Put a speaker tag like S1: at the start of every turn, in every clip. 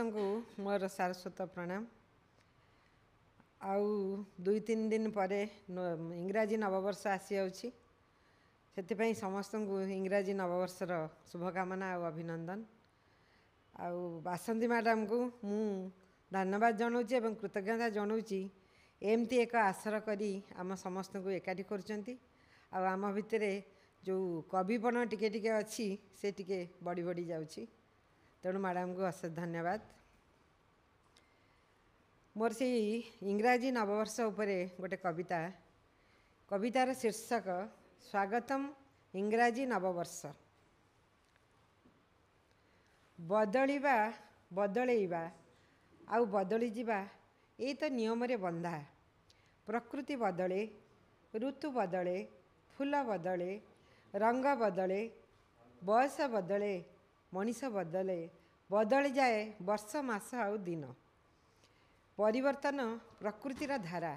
S1: को मोर सारस्वत प्रणाम। आउ 2-3 दिन पर इंग्राजी नववर्ष आसी जाउछि, से समस्त को इंग्राजी नववर्षर शुभकामना और अभिनंदन। आउ बासंती मैडम को मु धन्यवाद जनाऊँगी और कृतज्ञता जनाऊँगी। एमती एक आसर करी आम समस्त को एकाठी करछंती। आम भितर जो कविपण टिके टिके अच्छी से टिके बढ़ी बढ़ी जाउछि। तेणु मैडम को अशेष धन्यवाद। मोर से इंग्राजी नववर्ष उपरे गोटे कवितार शीर्षक स्वागतम इंग्राजी नववर्ष। बदलिबा बदलैबा आउ बदली जिबा ए तो नियम रे बंधा। प्रकृति बदले, ऋतु बदले, फूल बदले, रंग बदले, बयस बदले, मनीष बदले, बदली जाए वर्ष मास आउ दिन। परिवर्तन प्रकृतिर धारा,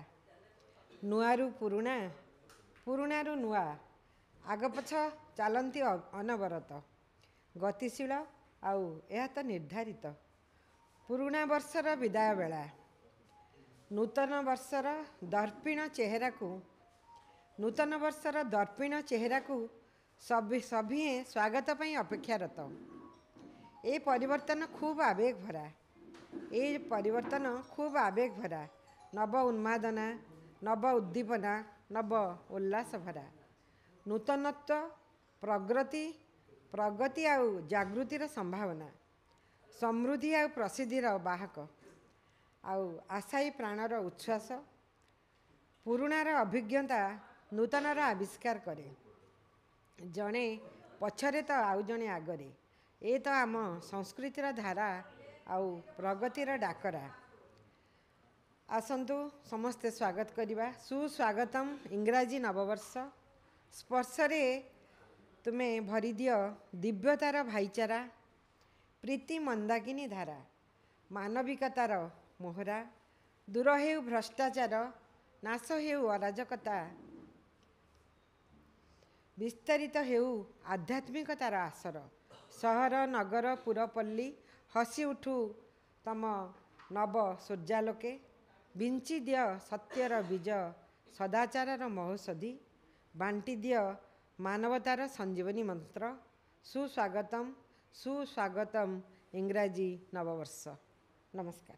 S1: नुआरू पुरुणा, पुरुणारू नुआ, आगपछ चलती अनवरत, गतिशील आउ यह तो निर्धारित। पुरुणा वर्षर विदाय बेला, नूतन वर्षर दर्पिण चेहरा को, नूतन वर्षर दर्पिण चेहरा को सभी स्वागत पई अपेक्षारत। ए परिवर्तन खूब आवेग भरा, ए परिवर्तन खूब आवेग भरा, नव उन्मादना, नव उद्दीपना, नव उल्लास भरा। नूतनत्व प्रगति प्रगति आउ जागृतिर संभावना, समृद्धि आउ प्रसिद्धिर बाहक, आउ आशायी प्राणर उच्छ्वास। पुरुणार अभिज्ञता नूतनर आविष्कार करे, जणे पछरे तो आउ जणे आगरे। ए तो आम संस्कृतिर धारा आउ प्रगतिर डाकरा। आसंतु समस्ते स्वागत करिबा। सुस्वागतम इंग्राजी नववर्ष। स्पर्शरे तुमे भरी दियो दिव्यतार भाईचारा, प्रीति मंदाकिनी धारा, मानविकतार मोहरा। दूर हेउ भ्रष्टाचार, नाश हेउ अराजकता, विस्तारित हेउ आध्यात्मिकतार आसर। सहर नगर पुरपल्ली हसी उठू तम नव सूर्यालोके। बिंची दियो सत्यर बीज, सदाचार महौषधि, बांटी दियो मानवतार संजीवनी मंत्र। सुस्वागतम सुस्वागतम इंग्राजी नववर्ष। नमस्कार।